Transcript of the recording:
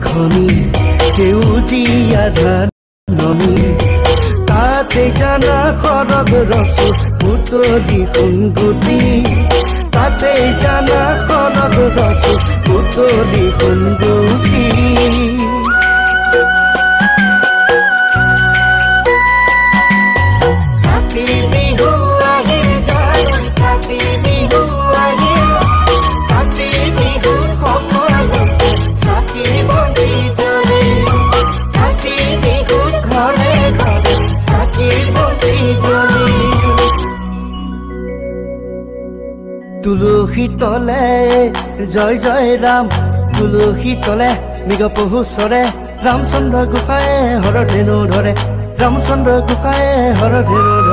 খনি সেউজীয়া ধাননি তাতে জানা খৰগ ৰচো বুটলি সোণগুটি তাতে জানা খৰগ ৰচো বুটলি সোণগুটি তুলসী তলে জয় জয় ৰাম তুলসী তলে মৃগ পহু চৰে ৰামচন্দ্ৰ গোসাঁয়ে হৰধেনু ধৰে ৰামচন্দ্ৰ গোসাঁয়ে হৰধেনু